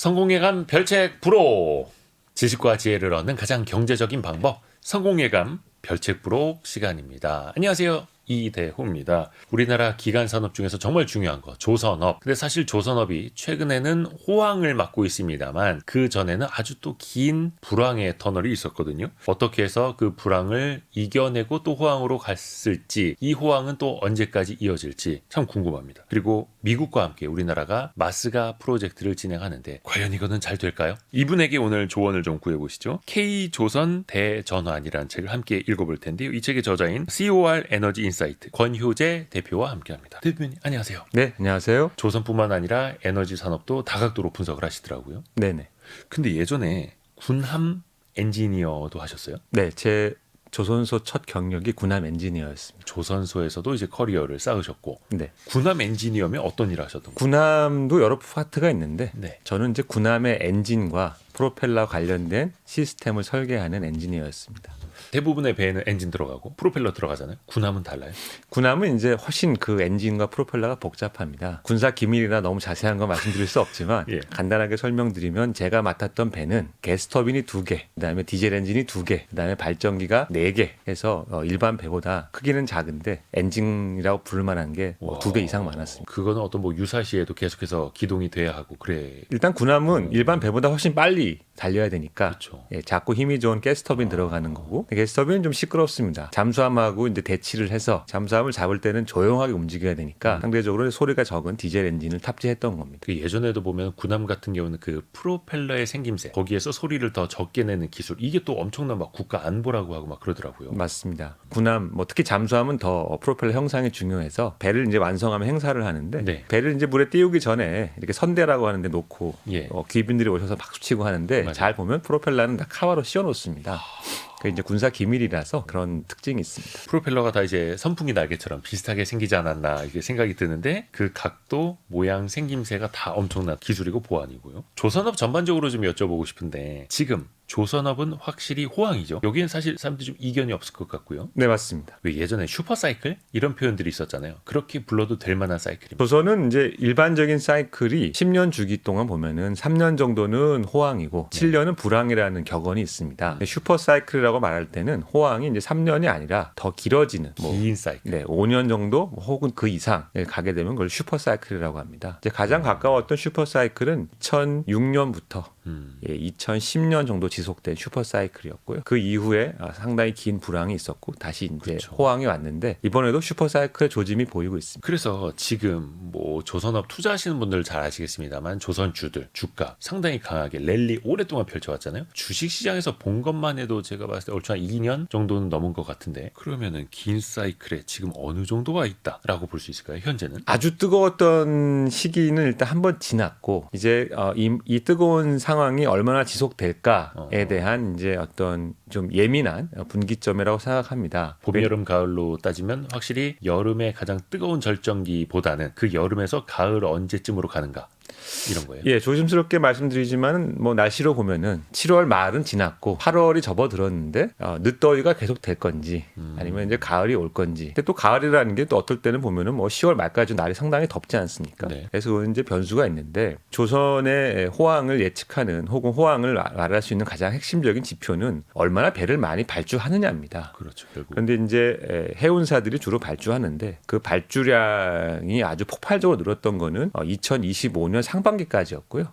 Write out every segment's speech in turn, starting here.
성공예감 별책 프로. 지식과 지혜를 얻는 가장 경제적인 방법, 성공예감 별책 프로 시간입니다. 안녕하세요, 이대호입니다. 우리나라 기간 산업 중에서 정말 중요한 거 조선업. 근데 사실 조선업이 최근에는 호황을 맞고 있습니다만 그 전에는 아주 또 긴 불황의 터널이 있었거든요. 어떻게 해서 그 불황을 이겨내고 또 호황으로 갔을지, 이 호황은 또 언제까지 이어질지 참 궁금합니다. 그리고 미국과 함께 우리나라가 마스가 프로젝트를 진행하는데 과연 이거는 잘 될까요? 이분에게 오늘 조언을 좀 구해보시죠. K조선 대전환이라는 책을 함께 읽어볼 텐데요. 이 책의 저자인 COR 에너지 인사이트 권효재 대표와 함께합니다. 대표님 안녕하세요. 네, 안녕하세요. 조선뿐만 아니라 에너지 산업도 다각도로 분석을 하시더라고요. 네네. 근데 예전에 군함 엔지니어도 하셨어요? 네, 제 조선소 첫 경력이 군함 엔지니어였습니다. 조선소에서도 이제 커리어를 쌓으셨고, 네. 군함 엔지니어면 어떤 일을 하셨던 거예요? 군함도 여러 파트가 있는데 네. 저는 이제 군함의 엔진과 프로펠러 관련된 시스템을 설계하는 엔지니어였습니다. 대부분의 배에는 엔진 들어가고 프로펠러 들어가잖아요. 군함은 달라요? 군함은 이제 훨씬 그 엔진과 프로펠러가 복잡합니다. 군사 기밀이라 너무 자세한 건 말씀드릴 수 없지만 예. 간단하게 설명드리면 제가 맡았던 배는 가스터빈이 2개, 그다음에 디젤 엔진이 2개, 그다음에 발전기가 4개 해서 일반 배보다 크기는 작은데 엔진이라고 부를 만한 게 2배 이상 많았습니다. 그거는 어떤 뭐 유사시에도 계속해서 기동이 돼야 하고 그래. 일단 군함은 일반 배보다 훨씬 빨리 달려야 되니까 그렇죠. 예, 작고 힘이 좋은 가스터빈 들어가는 거고, 가스터빈은 좀 시끄럽습니다. 잠수함하고 이제 대치를 해서 잠수함을 잡을 때는 조용하게 움직여야 되니까 상대적으로 소리가 적은 디젤 엔진을 탑재했던 겁니다. 그 예전에도 보면 군함 같은 경우는 그 프로펠러의 생김새, 거기에서 소리를 더 적게 내는 기술, 이게 또 엄청난 막 국가 안보라고 하고 막 그러더라고요. 맞습니다. 군함, 뭐 특히 잠수함은 더 프로펠러 형상이 중요해서 배를 이제 완성하면 행사를 하는데 네. 배를 이제 물에 띄우기 전에 이렇게 선대라고 하는데 놓고 예. 귀빈들이 오셔서 박수치고 하는데 맞아요. 잘 보면 프로펠러는 다 카바로 씌워놓습니다. 그 이제 군사 기밀이라서 그런 특징이 있습니다. 프로펠러가 다 이제 선풍기 날개처럼 비슷하게 생기지 않았나 이게 생각이 드는데 그 각도, 모양, 생김새가 다 엄청난 기술이고 보안이고요. 조선업 전반적으로 좀 여쭤보고 싶은데 지금 조선업은 확실히 호황이죠. 여기는 사실 사람들이 좀 이견이 없을 것 같고요. 네, 맞습니다. 왜 예전에 슈퍼사이클 이런 표현들이 있었잖아요. 그렇게 불러도 될 만한 사이클입니다. 조선은 이제 일반적인 사이클이 10년 주기 동안 보면은 3년 정도는 호황이고 7년은 불황이라는 격언이 있습니다. 슈퍼사이클이라고 말할 때는 호황이 이제 3년이 아니라 더 길어지는 긴 사이클. 네, 5년 정도 혹은 그 이상 가게 되면 그걸 슈퍼사이클이라고 합니다. 이제 가장 가까웠던 슈퍼사이클은 2006년부터 2010년 정도 지속된 슈퍼사이클이었고요. 그 이후에 상당히 긴 불황이 있었고 다시 이제 그렇죠. 호황이 왔는데 이번에도 슈퍼사이클의 조짐이 보이고 있습니다. 그래서 지금 뭐 조선업 투자하시는 분들 잘 아시겠습니다만 조선주들 주가 상당히 강하게 랠리 오랫동안 펼쳐왔잖아요. 주식시장에서 본 것만 해도 제가 봤을 때 얼추 한 2년 정도는 넘은 것 같은데 그러면은 긴 사이클에 지금 어느 정도가 있다라고 볼 수 있을까요? 현재는? 아주 뜨거웠던 시기는 일단 한번 지났고 이제 이 뜨거운 상황이 얼마나 지속될까에 대한 이제 어떤 좀 예민한 분기점이라고 생각합니다. 봄, 여름, 가을로 따지면 확실히 여름의 가장 뜨거운 절정기보다는 그 여름에서 가을 언제쯤으로 가는가 이런 거예요. 예, 조심스럽게 말씀드리지만 뭐 날씨로 보면은 7월 말은 지났고 8월이 접어들었는데 늦더위가 계속 될 건지 아니면 이제 가을이 올 건지. 근데 또 가을이라는 게 또 어떨 때는 보면은 뭐 10월 말까지 날이 상당히 덥지 않습니까? 네. 그래서 그건 이제 변수가 있는데 조선의 호황을 예측하는 혹은 호황을 말할 수 있는 가장 핵심적인 지표는 얼마나 배를 많이 발주하느냐입니다. 그렇죠. 결국. 그런데 이제 해운사들이 주로 발주하는데 그 발주량이 아주 폭발적으로 늘었던 거는 2025년 상반기까지였고요.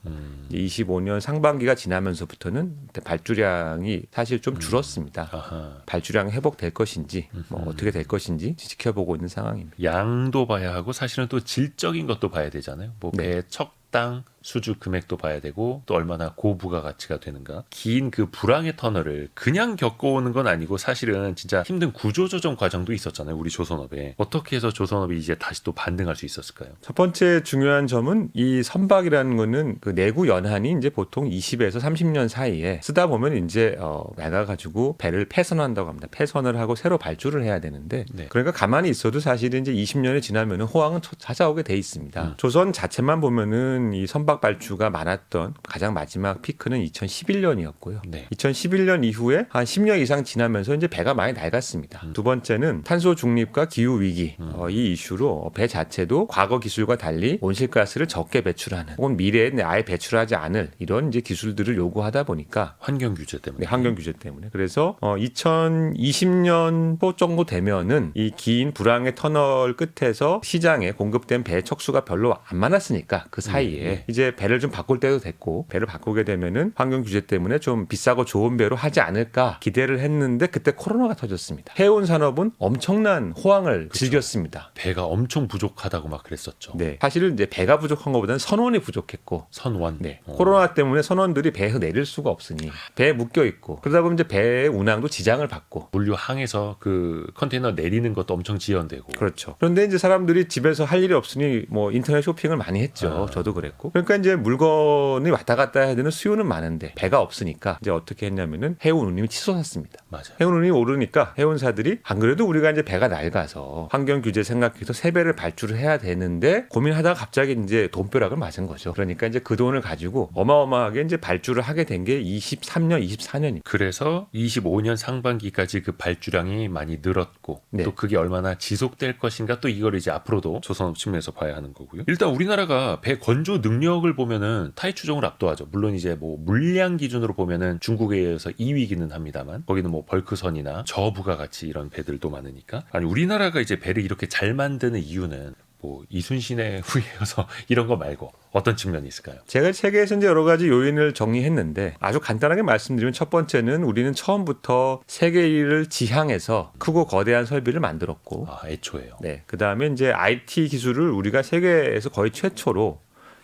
25년 상반기가 지나면서부터는 발주량이 사실 좀 줄었습니다. 아하. 발주량이 회복될 것인지 뭐 어떻게 될 것인지 지켜보고 있는 상황입니다. 양도 봐야 하고 사실은 또 질적인 것도 봐야 되잖아요. 뭐 네. 배 척당 수주 금액도 봐야 되고 또 얼마나 고부가 가치가 되는가. 긴 그 불황의 터널을 그냥 겪어오는 건 아니고 사실은 진짜 힘든 구조조정 과정도 있었잖아요. 우리 조선업에. 어떻게 해서 조선업이 이제 다시 또 반등할 수 있었을까요? 첫 번째 중요한 점은 이 선박이라는 거는 그 내구 연한이 이제 보통 20에서 30년 사이에 쓰다 보면 이제 나가가지고 배를 폐선한다고 합니다. 폐선을 하고 새로 발주를 해야 되는데 네. 그러니까 가만히 있어도 사실은 이제 20년이 지나면은 호황은 찾아오게 돼 있습니다. 조선 자체만 보면은 이 선박 선박 발주가 많았던 가장 마지막 피크는 2011년이었고요. 네. 2011년 이후에 한 10년 이상 지나면서 이제 배가 많이 낡았습니다. 두 번째는 탄소 중립과 기후 위기 이 이슈로 배 자체도 과거 기술과 달리 온실가스를 적게 배출하는 혹은 미래에 아예 배출하지 않을 이런 이제 기술들을 요구하다 보니까 환경 규제 때문에. 네, 환경 규제 때문에. 그래서 2020년 초 정도 되면은 이 긴 불황의 터널 끝에서 시장에 공급된 배 척수가 별로 안 많았으니까 그 사이에 이제 배를 좀 바꿀 때도 됐고 배를 바꾸게 되면은 환경 규제 때문에 좀 비싸고 좋은 배로 하지 않을까 기대를 했는데 그때 코로나가 터졌습니다. 해운 산업은 엄청난 호황을 즐겼습니다. 배가 엄청 부족하다고 막 그랬었죠. 네, 사실은 이제 배가 부족한 것보다는 선원이 부족했고 선원. 네. 코로나 때문에 선원들이 배에서 내릴 수가 없으니 배에 묶여 있고 그러다 보면 이제 배의 운항도 지장을 받고 물류 항에서 그 컨테이너 내리는 것도 엄청 지연되고. 그렇죠. 그런데 이제 사람들이 집에서 할 일이 없으니 뭐 인터넷 쇼핑을 많이 했죠. 저도 그랬고. 그러니까 이제 물건이 왔다 갔다 해야 되는 수요는 많은데 배가 없으니까 이제 어떻게 했냐면은 해운 운임이 치솟았습니다. 맞아요. 해운 운임이 오르니까 해운사들이 안 그래도 우리가 이제 배가 낡아서 환경 규제 생각해서 새 배를 발주를 해야 되는데 고민하다가 갑자기 이제 돈벼락을 맞은 거죠. 그러니까 이제 그 돈을 가지고 어마어마하게 이제 발주를 하게 된 게 23년, 24년입니다. 그래서 25년 상반기까지 그 발주량이 많이 늘었고 네. 또 그게 얼마나 지속될 것인가 또 이걸 이제 앞으로도 조선업 측면에서 봐야 하는 거고요. 일단 우리나라가 배 건조 능력을 보면은 타이 추종을 압도하죠. 물론 이제 뭐 물량 기준으로 보면은 중국에 의해서 2위기는 합니다만 거기는 뭐 벌크선이나 저부가 같이 이런 배들도 많으니까 아니 우리나라가 이제 배를 이렇게 잘 만드는 이유는 뭐 이순신의 후예여서 이런 거 말고 어떤 측면이 있을까요? 제가 책에서 이제 여러 가지 요인을 정리했는데 아주 간단하게 말씀드리면 첫 번째는 우리는 처음부터 세계 1위를 지향해서 크고 거대한 설비를 만들었고 애초에요. 네, 그다음에 이제 IT 기술을 우리가 세계에서 거의 최초로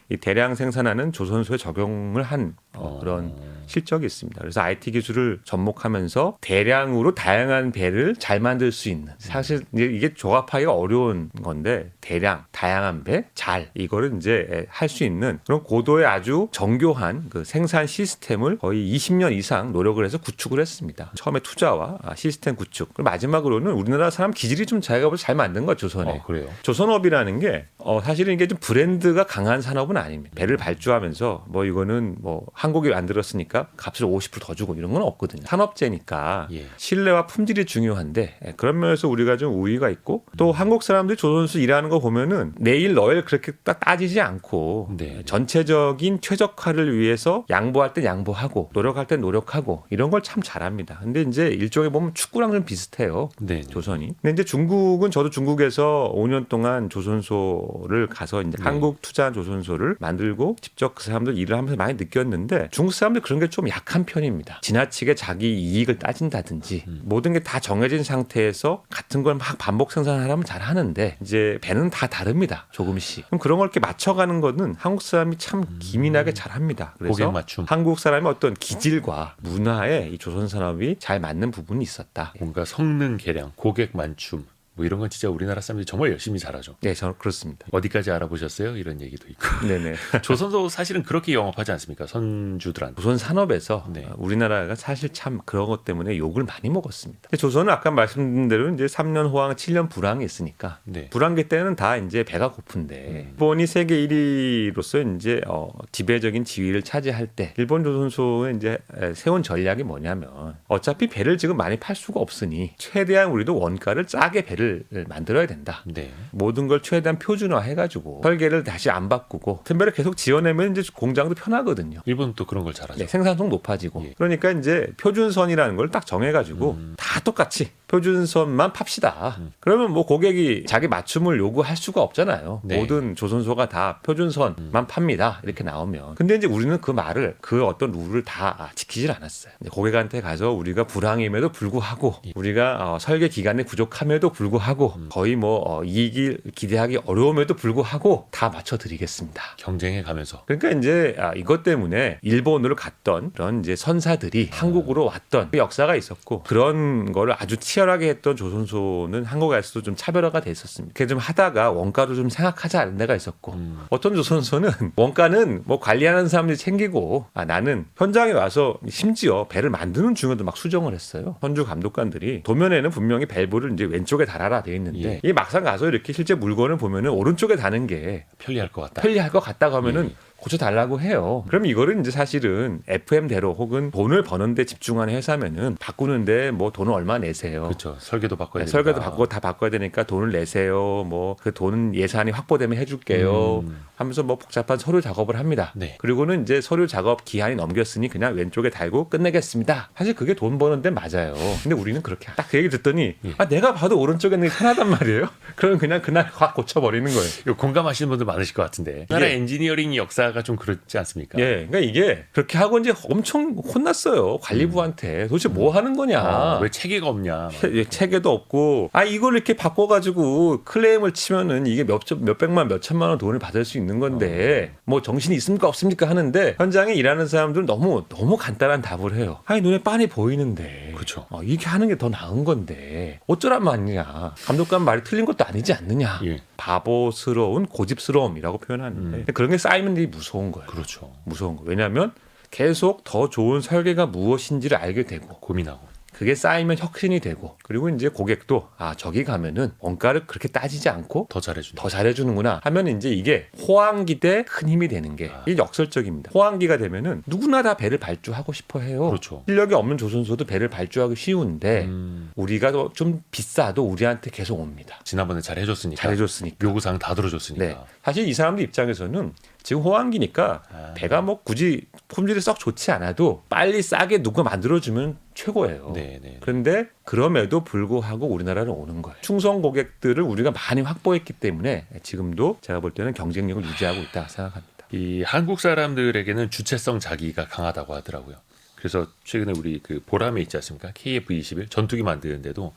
이 대량 생산하는 조선소에 적용을 한 그런 실적이 있습니다. 그래서 IT 기술을 접목하면서 대량으로 다양한 배를 잘 만들 수 있는 사실 이게 조합하기가 어려운 건데 대량, 다양한 배, 잘 이거를 이제 할 수 있는 그런 고도의 아주 정교한 그 생산 시스템을 거의 20년 이상 노력을 해서 구축을 했습니다. 처음에 투자와 시스템 구축 그리고 마지막으로는 우리나라 사람 기질이 좀 자기가 잘 만든 거 조선에. 그래요. 조선업이라는 게 사실은 이게 좀 브랜드가 강한 산업은 아닙니다. 배를 발주하면서 뭐 이거는 뭐 한국이 만들었으니까 값을 50%더 주고 이런 건 없거든요. 산업재니까 신뢰와 품질이 중요한데 그런 면에서 우리가 좀 우위가 있고 또 한국 사람들이 조선소 일하는 거 보면은 내일 너일 그렇게 딱 따지지 않고 전체적인 최적화를 위해서 양보할 땐 양보하고 노력할 땐 노력하고 이런 걸 참 잘합니다. 근데 이제 일종의 보면 축구랑 좀 비슷해요. 조선이. 근데 이제 중국은 저도 중국에서 5년 동안 조선소를 가서 이제 한국 투자한 조선소를 만들고 직접 그 사람들 일을 하면서 많이 느꼈는데 중국 사람들 그런 게 좀 약한 편입니다. 지나치게 자기 이익을 따진다든지 모든 게 다 정해진 상태에서 같은 걸 막 반복 생산하려면 잘 하는데 이제 배는 다 다릅니다. 조금씩. 그럼 그런 걸 이렇게 맞춰가는 거는 한국 사람이 참 기민하게 잘합니다. 그래서 고객 맞춤. 한국 사람의 어떤 기질과 문화에 이 조선 산업이 잘 맞는 부분이 있었다. 뭔가 성능 개량, 고객 맞춤 뭐 이런 건 진짜 우리나라 사람들이 정말 열심히 잘하죠. 네, 저는 그렇습니다. 어디까지 알아보셨어요? 이런 얘기도 있고. 네네. 조선도 사실은 그렇게 영업하지 않습니까? 선주들한테. 조선 산업에서 우리나라가 사실 참 그런 것 때문에 욕을 많이 먹었습니다. 조선은 아까 말씀드린 대로 이제 3년 호황, 7년 불황이 있으니까 불황기 때는 다 이제 배가 고픈데 일본이 세계 1위로서 이제 지배적인 지위를 차지할 때 일본 조선소의 이제 세운 전략이 뭐냐면 어차피 배를 지금 많이 팔 수가 없으니 최대한 우리도 원가를 싸게 배를 만들어야 된다. 모든 걸 최대한 표준화해가지고 설계를 다시 안 바꾸고 템배를 계속 지어내면 이제 공장도 편하거든요. 일본은 또 그런 걸 잘하죠. 생산성 높아지고. 그러니까 이제 표준선이라는 걸 딱 정해가지고 다 똑같이 표준선만 팝시다. 그러면 뭐 고객이 자기 맞춤을 요구할 수가 없잖아요. 모든 조선소가 다 표준선만 팝니다. 이렇게 나오면. 근데 이제 우리는 그 말을 그 어떤 룰을 다 지키질 않았어요. 이제 고객한테 가서 우리가 불황임에도 불구하고 우리가 설계 기간이 부족함에도 불구하고 거의 뭐 이익을 기대하기 어려움에도 불구하고 다 맞춰드리겠습니다. 경쟁해 가면서. 그러니까 이제 이것 때문에 일본으로 갔던 그런 이제 선사들이 한국으로 왔던 그 역사가 있었고 그런 거를 아주 치열하게 했던 조선소는 한국에서도 좀 차별화가 됐었습니다. 그게 좀 하다가 원가도 좀 생각하자 하는 데가 있었고 어떤 조선소는 원가는 뭐 관리하는 사람들이 챙기고 나는 현장에 와서 심지어 배를 만드는 중에도 막 수정을 했어요. 선주 감독관들이 도면에는 분명히 밸브를 이제 왼쪽에 달아라 되어 있는데 이 막상 가서 이렇게 실제 물건을 보면은 오른쪽에 다는 게 편리할 것 같다고 하면은 고쳐달라고 해요. 그럼 이거를 이제 사실은 FM대로 혹은 돈을 버는데 집중하는 회사면은 바꾸는데 뭐 돈을 얼마 내세요. 그렇죠. 설계도 바꿔야 네, 되니까. 설계도 바꾸고 다 바꿔야 되니까 돈을 내세요. 뭐 그 돈 예산이 확보되면 해줄게요. 하면서 뭐 복잡한 서류 작업을 합니다. 네. 그리고는 이제 서류 작업 기한이 넘겼으니 그냥 왼쪽에 달고 끝내겠습니다. 사실 그게 돈 버는데 맞아요. 근데 우리는 그렇게 딱 그 얘기 듣더니 내가 봐도 오른쪽에 있는 게 편하단 말이에요. 그러면 그냥 그날 확 고쳐버리는 거예요. 이거 공감하시는 분들 많으실 것 같은데. 나라 엔지니어링 역사가 좀 그렇지 않습니까? 예, 그러니까 이게 그렇게 하고 이제 엄청 혼났어요. 관리부한테. 도대체 뭐 하는 거냐. 왜 체계가 없냐. 체계도 없고 이걸 이렇게 바꿔가지고 클레임을 치면은 이게 몇백만 몇천만 원 돈을 받을 수 있는 건데 뭐 정신이 있습니까 없습니까 하는데 현장에 일하는 사람들은 너무 간단한 답을 해요. 눈에 빤히 보이는데 그렇죠. 이렇게 하는 게 더 나은 건데 어쩌란 말이냐. 감독관 말이 틀린 것도 아니지 않느냐. 예. 바보스러운 고집스러움이라고 표현하는데 그런 게 쌓이면 되게 무서운 거예요. 그렇죠. 무서운 거. 왜냐하면 계속 더 좋은 설계가 무엇인지를 알게 되고 고민하고. 그게 쌓이면 혁신이 되고 그리고 이제 고객도 저기 가면은 원가를 그렇게 따지지 않고 더 잘해준다. 더 잘해주는구나 하면 이제 이게 호황기 때 큰 힘이 되는 게 이게 역설적입니다. 호황기가 되면은 누구나 다 배를 발주하고 싶어 해요. 그렇죠. 실력이 없는 조선소도 배를 발주하기 쉬운데 우리가 좀 비싸도 우리한테 계속 옵니다. 지난번에 잘해줬으니까. 잘해줬으니까. 요구사항 다 들어줬으니까. 네. 사실 이 사람들 입장에서는 지금 호황기니까 배가 뭐 굳이 품질이 썩 좋지 않아도 빨리 싸게 누가 만들어주면 최고예요. 네. 그런데 그럼에도 불구하고 우리나라로 오는 거예요. 충성 고객들을 우리가 많이 확보했기 때문에 지금도 제가 볼 때는 경쟁력을 유지하고 있다 생각합니다. 이 한국 사람들에게는 주체성 자기가 강하다고 하더라고요. 그래서 최근에 우리 그 보람에 있지 않습니까? KF-21 전투기 만드는데도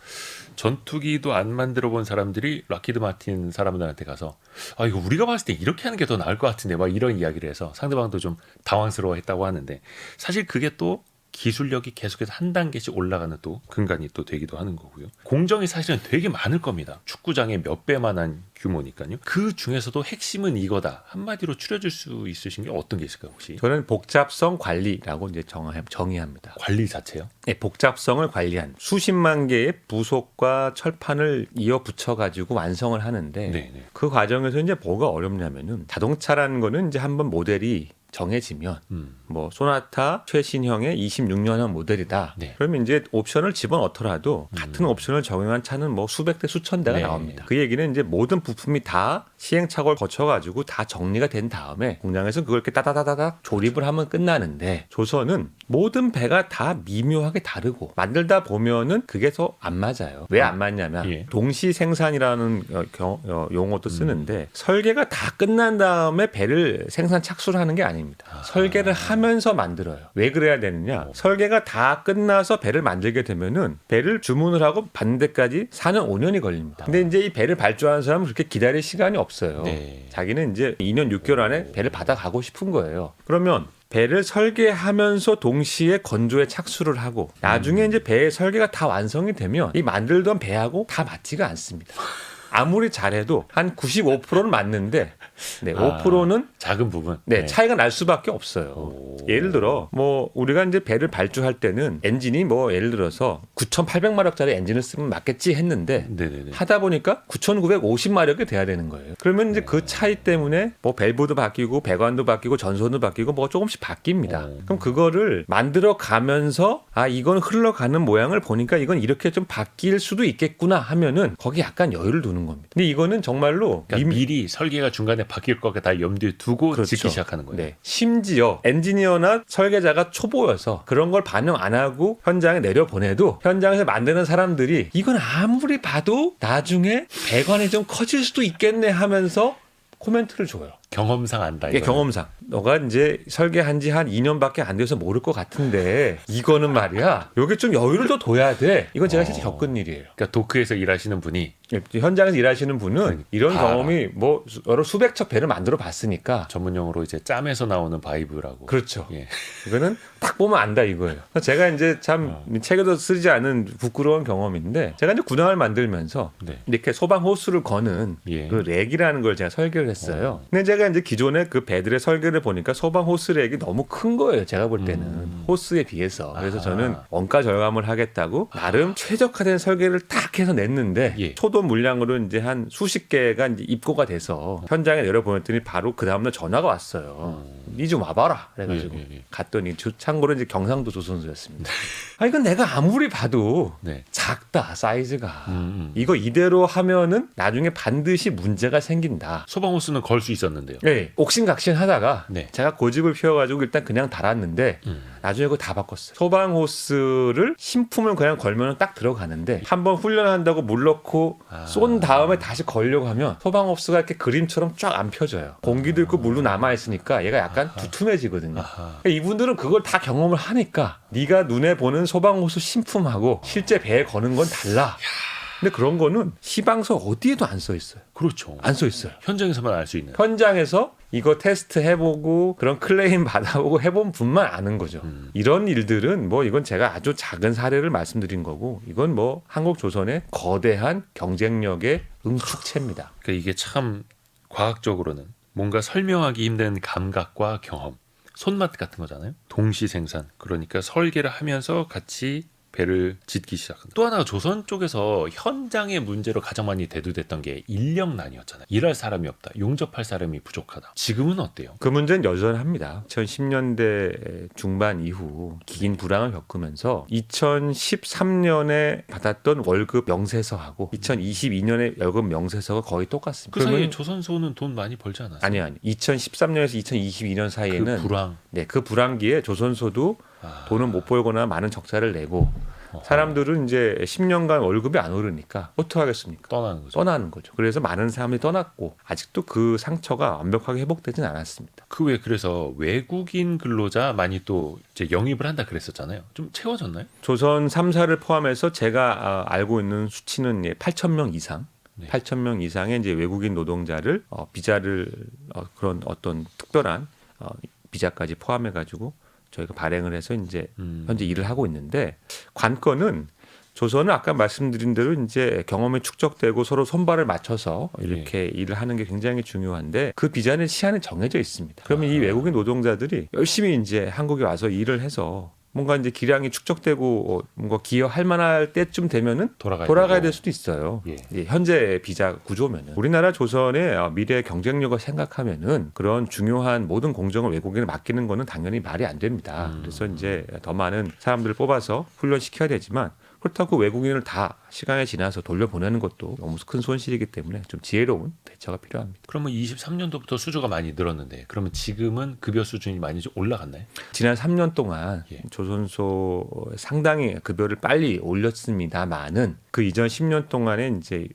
전투기도 안 만들어 본 사람들이 락히드 마틴 사람들한테 가서 이거 우리가 봤을 때 이렇게 하는 게 더 나을 것 같은데 막 이런 이야기를 해서 상대방도 좀 당황스러워했다고 하는데 사실 그게 또 기술력이 계속해서 한 단계씩 올라가는 또 근간이 또 되기도 하는 거고요. 공정이 사실은 되게 많을 겁니다. 축구장의 몇 배만한 규모니까요. 그 중에서도 핵심은 이거다. 한마디로 추려줄 수 있으신 게 어떤 게 있을까요, 혹시? 저는 복잡성 관리라고 이제 정의합니다. 관리 자체요? 네, 복잡성을 관리한 수십만 개의 부속과 철판을 이어 붙여 가지고 완성을 하는데 네네. 그 과정에서 이제 뭐가 어렵냐면은 자동차라는 거는 이제 한번 모델이 정해지면 뭐 소나타 최신형의 26년형 모델이다. 네. 그러면 이제 옵션을 집어넣더라도 같은 옵션을 적용한 차는 뭐 수백 대 수천 대가 네. 나옵니다. 그 얘기는 이제 모든 부품이 다 시행착오를 거쳐가지고 다 정리가 된 다음에 공장에서 그걸 이렇게 따다다다닥 조립을 하면 끝나는데 조선은 모든 배가 다 미묘하게 다르고 만들다 보면은 그게 더 안 맞아요. 왜 안 맞냐면 예. 동시 생산이라는 용어도 쓰는데 설계가 다 끝난 다음에 배를 생산 착수를 하는 게 아닙니다. 설계를 하면서 만들어요. 왜 그래야 되느냐? 설계가 다 끝나서 배를 만들게 되면은 배를 주문을 하고 받는 데까지 4년 5년이 걸립니다. 근데 이제 이 배를 발주하는 사람은 그렇게 기다릴 시간이 없어요. 네. 자기는 이제 2년 6개월 안에 배를 받아가고 싶은 거예요. 그러면 배를 설계하면서 동시에 건조에 착수를 하고 나중에 이제 배의 설계가 다 완성이 되면 이 만들던 배하고 다 맞지가 않습니다. 아무리 잘해도 한 95%는 맞는데 5%는 작은 부분. 차이가 날 수밖에 없어요. 예를 들어 뭐 우리가 이제 배를 발주할 때는 엔진이 뭐 예를 들어서 9,800마력짜리 엔진을 쓰면 맞겠지 했는데 네네네. 하다 보니까 9,950마력이 돼야 되는 거예요. 그러면 이제 그 차이 때문에 뭐 밸브도 바뀌고 배관도 바뀌고 전선도 바뀌고 뭐 조금씩 바뀝니다. 그럼 그거를 만들어 가면서 이건 흘러가는 모양을 보니까 이건 이렇게 좀 바뀔 수도 있겠구나 하면은 거기 약간 여유를 두는 겁니다. 근데 이거는 정말로 그러니까 미리 설계가 중간에 바뀔 거가 다 염두에 두고 짓기 시작하는 거예요. 네. 심지어 엔지니어나 설계자가 초보여서 그런 걸 반영 안 하고 현장에 내려보내도 현장에서 만드는 사람들이 이건 아무리 봐도 나중에 배관이 좀 커질 수도 있겠네 하면서 코멘트를 줘요. 경험상 안다. 이게 경험상. 너가 이제 설계한 지 한 2년밖에 안 돼서 모를 것 같은데 이거는 말이야. 여기 좀 여유를 더 둬야 돼. 이건 제가 실제 겪은 일이에요. 그러니까 도크에서 일하시는 분이 현장에서 일하시는 분은 이런 다 경험이 뭐 여러 수백 척 배를 만들어 봤으니까 전문용어로 이제 짬에서 나오는 바이브라고. 그렇죠. 예. 이거는 딱 보면 안다 이거예요. 제가 이제 참 책에도 쓰지 않은 부끄러운 경험인데 제가 이제 군함을 만들면서 네. 이렇게 소방 호스를 거는 예. 그 렉이라는 걸 제가 설계를 했어요. 근데 제가 설계가 이제 기존의 그 배들의 설계를 보니까 소방 호스렉이 너무 큰 거예요. 제가 볼 때는 호스에 비해서. 그래서 저는 원가 절감을 하겠다고 나름 최적화된 설계를 딱 해서 냈는데 예. 초도 물량으로 이제 한 수십 개가 이제 입고가 돼서 현장에 내려보냈더니 바로 그 다음날 전화가 왔어요. 니 좀 와봐라. 그래가지고 예. 갔더니 참고로 이제 경상도 조선소였습니다. 아 이건 내가 아무리 봐도 네. 작다 사이즈가. 이거 이대로 하면은 나중에 반드시 문제가 생긴다. 소방호스는 걸 수 있었는데요. 네, 옥신각신하다가 네. 제가 고집을 피워가지고 일단 그냥 달았는데 나중에 그거 다 바꿨어요. 소방 호스를 신품을 그냥 걸면 딱 들어가는데 한번 훈련한다고 물 넣고 쏜 다음에 다시 걸려고 하면 소방 호스가 이렇게 그림처럼 쫙 안 펴져요. 공기도 있고 물도 남아 있으니까 얘가 약간 두툼해지거든요. 그러니까 이분들은 그걸 다 경험을 하니까 네가 눈에 보는 소방 호스 신품하고 실제 배에 거는 건 달라. 근데 그런 거는 시방서 어디에도 안 써 있어요. 그렇죠. 안 써 있어요. 현장에서만 알 수 있는. 현장에서 이거 테스트 해보고 그런 클레임 받아보고 해본 분만 아는 거죠. 이런 일들은 뭐 이건 제가 아주 작은 사례를 말씀드린 거고 이건 뭐 한국 조선의 거대한 경쟁력의 응축체입니다. 그러니까 이게 참 과학적으로는 뭔가 설명하기 힘든 감각과 경험, 손맛 같은 거잖아요. 동시 생산. 그러니까 설계를 하면서 같이 배를 짓기 시작한다. 또 하나가 조선 쪽에서 현장의 문제로 가장 많이 대두됐던 게 인력난이었잖아요. 일할 사람이 없다. 용접할 사람이 부족하다. 지금은 어때요? 그 문제는 여전합니다. 2010년대 중반 이후 긴 불황을 겪으면서 2013년에 받았던 월급 명세서하고 2022년에 월급 명세서가 거의 똑같습니다. 그 사이에 조선소는 돈 많이 벌지 않았어요? 아니요. 2013년에서 2022년 사이에는 그 불황. 네, 그 불황기에 조선소도 돈을 못 벌거나 많은 적자를 내고 사람들은 이제 10년간 월급이 안 오르니까 어떡하겠습니까? 떠나는 거죠. 떠나는 거죠. 그래서 많은 사람들이 떠났고 아직도 그 상처가 완벽하게 회복되진 않았습니다. 그 외에 그래서 외국인 근로자 많이 또 이제 영입을 한다 그랬었잖아요. 좀 채워졌나요? 조선 3사를 포함해서 제가 알고 있는 수치는 8,000명 이상. 네. 8,000명 이상의 이제 외국인 노동자를 비자를 그런 어떤 특별한 비자까지 포함해 가지고 저희가 발행을 해서 이제 현재 일을 하고 있는데 관건은 조선은 아까 말씀드린 대로 이제 경험이 축적되고 서로 손발을 맞춰서 이렇게 일을 하는 게 굉장히 중요한데 그 비자는 시한이 정해져 있습니다. 그러면 이 외국인 노동자들이 열심히 이제 한국에 와서 일을 해서 뭔가 이제 기량이 축적되고 뭔가 기여할 만할 때쯤 되면은 돌아가야 될 수도 있어요. 예, 현재 비자 구조면은 우리나라 조선의 미래 경쟁력을 생각하면은 그런 중요한 모든 공정을 외국인에 맡기는 거는 당연히 말이 안 됩니다. 그래서 이제 더 많은 사람들을 뽑아서 훈련시켜야 되지만 그렇다고 외국인을 다 시간이 지나서 돌려보내는 것도 너무 큰 손실이기 때문에 좀 지혜로운 대처가 필요합니다. 그러면 23년도부터 수주가 많이 늘었는데 그러면 지금은 급여 수준이 많이 좀 올라갔나요? 지난 3년 동안 조선소 상당히 급여를 빨리 올렸습니다만은 그 이전 10년 동안에 이제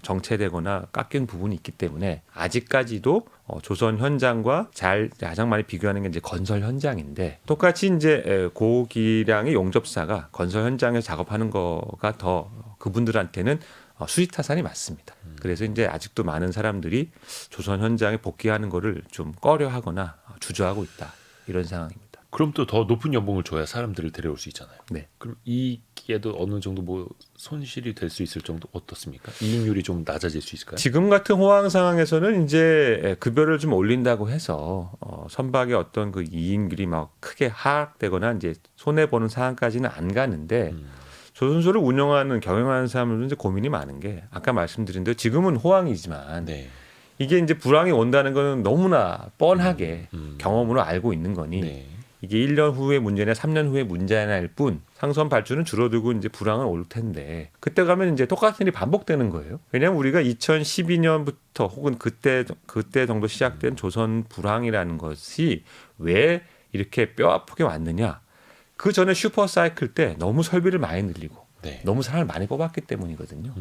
정체되거나 깎인 부분이 있기 때문에 아직까지도 조선 현장과 가장 많이 비교하는 게 이제 건설 현장인데 똑같이 이제 고기량의 용접사가 건설 현장에서 작업하는 거가 더 그분들한테는 수지타산이 맞습니다. 그래서 이제 아직도 많은 사람들이 조선 현장에 복귀하는 거를 좀 꺼려하거나 주저하고 있다 이런 상황입니다. 그럼 또 더 높은 연봉을 줘야 사람들을 데려올 수 있잖아요. 네. 그럼 이게도 어느 정도 뭐 손실이 될 수 있을 정도 어떻습니까? 이익률이 좀 낮아질 수 있을까요? 지금 같은 호황 상황에서는 이제 급여를 좀 올린다고 해서 선박의 어떤 그 이익률이 막 크게 하락되거나 이제 손해 보는 상황까지는 안 가는데 조선소를 운영하는 경영하는 사람들은 이제 고민이 많은 게 아까 말씀드린 대로 지금은 호황이지만 네. 이게 이제 불황이 온다는 거는 너무나 뻔하게 경험으로 알고 있는 거니. 네. 이게 1년 후의 문제나 3년 후의 문제일 뿐 상선 발주는 줄어들고 이제 불황은 올 텐데 그때 가면 이제 똑같은 일이 반복되는 거예요. 왜냐하면 우리가 2012년부터 혹은 그때 정도 시작된 조선 불황이라는 것이 왜 이렇게 뼈 아프게 왔느냐. 그 전에 슈퍼 사이클 때 너무 설비를 많이 늘리고 너무 사람을 많이 뽑았기 때문이거든요.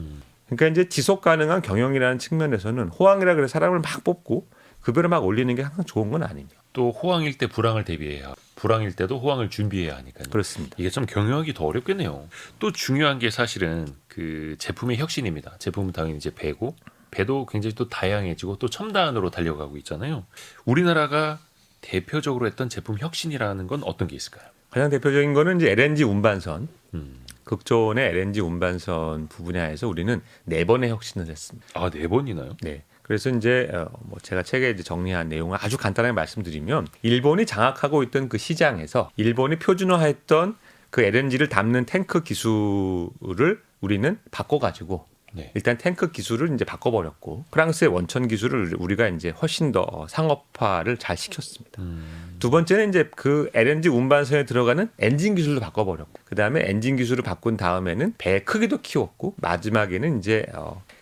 그러니까 이제 지속 가능한 경영이라는 측면에서는 호황이라 그래 사람을 막 뽑고 급여를 막 올리는 게 항상 좋은 건 아닙니다. 또 호황일 때 불황을 대비해야 불황일 때도 호황을 준비해야 하니까요. 그렇습니다. 이게 좀 경영하기 더 어렵겠네요. 또 중요한 게 사실은 그 제품의 혁신입니다. 제품은 당연히 이제 배도 굉장히 또 다양해지고 또 첨단으로 달려가고 있잖아요. 우리나라가 대표적으로 했던 제품 혁신이라는 건 어떤 게 있을까요? 가장 대표적인 거는 이제 LNG 운반선. 극조원의 LNG 운반선 분야에서 우리는 4번의 혁신을 했습니다. 아, 4번이나요? 네. 그래서 이제 뭐 제가 책에 이제 정리한 내용을 아주 간단하게 말씀드리면 일본이 장악하고 있던 그 시장에서 일본이 표준화했던 그 LNG를 담는 탱크 기술을 우리는 바꿔가지고 네. 일단 탱크 기술을 이제 바꿔버렸고 프랑스의 원천 기술을 우리가 이제 훨씬 더 상업화를 잘 시켰습니다. 두 번째는 이제 그 LNG 운반선에 들어가는 엔진 기술도 바꿔버렸고 그 다음에 엔진 기술을 바꾼 다음에는 배 크기도 키웠고 마지막에는 이제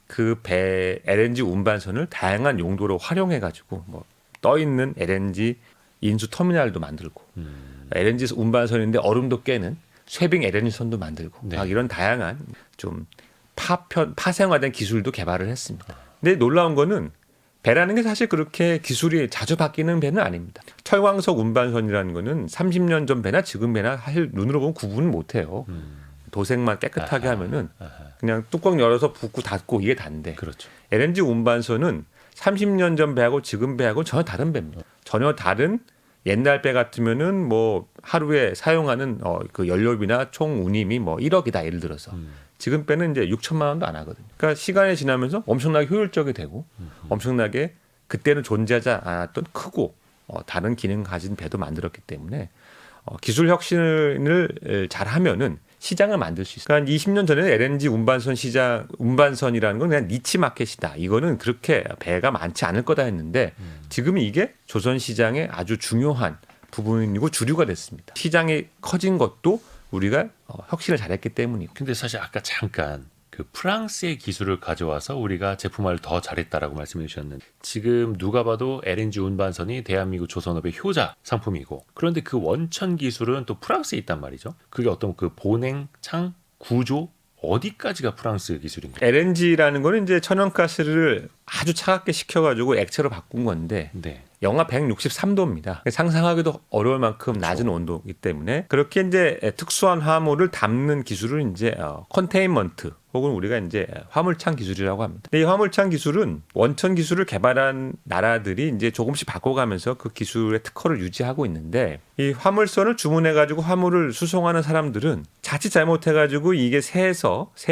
그 배 LNG 운반선을 다양한 용도로 활용해가지고 뭐 떠 있는 LNG 인수 터미널도 만들고 LNG 운반선인데 얼음도 깨는 쇠빙 LNG 선도 만들고 네. 막 이런 다양한 좀 파생화된 기술도 개발을 했습니다. 근데 놀라운 거는 배라는 게 사실 그렇게 기술이 자주 바뀌는 배는 아닙니다. 철광석 운반선이라는 거는 30년 전 배나 지금 배나 사실 눈으로 보면 구분을 못 해요. 도색만 깨끗하게 하면은 그냥 뚜껑 열어서 붓고 닫고 이게 다인데 그렇죠. LNG 운반선은 30년 전 배하고 지금 배하고 전혀 다른 배입니다. 전혀 다른 옛날 배 같으면은 뭐 하루에 사용하는 그 연료비나 총 운임이 뭐 1억이다 예를 들어서 지금 배는 이제 6천만 원도 안 하거든요. 그러니까 시간이 지나면서 엄청나게 효율적이 되고 엄청나게 그때는 존재하지 않았던 크고 다른 기능 가진 배도 만들었기 때문에 기술 혁신을 잘 하면은 시장을 만들 수 있어요. 그러니까 20년 전에는 LNG 운반선이라는 건 그냥 니치 마켓이다. 이거는 그렇게 배가 많지 않을 거다 했는데 지금 이게 조선 시장의 아주 중요한 부분이고 주류가 됐습니다. 시장이 커진 것도 우리가 혁신을 잘했기 때문이고. 근데 사실 아까 잠깐 그 프랑스의 기술을 가져와서 우리가 제품화를 더 잘했다라고 말씀해 주셨는데 지금 누가 봐도 LNG 운반선이 대한민국 조선업의 효자 상품이고 그런데 그 원천 기술은 또 프랑스에 있단 말이죠. 그게 어떤 그 보냉, 창, 구조 어디까지가 프랑스 기술인가요? LNG라는 거는 이제 천연가스를 아주 차갑게 식혀가지고 액체로 바꾼 건데 네. 영하 163도입니다. 상상하기도 어려울 만큼 낮은 온도이기 때문에 그렇게 이제 특수한 화물을 담는 기술을 이제 컨테인먼트 혹은 우리가 이제 화물창 기술이라고 합니다. 근데 이 화물창 기술은 원천 기술을 개발한 나라들이 이제 조금씩 바꿔가면서 그 기술의 특허를 유지하고 있는데 이 화물선을 주문해가지고 화물을 수송하는 사람들은 자칫 잘못해가지고 이게 새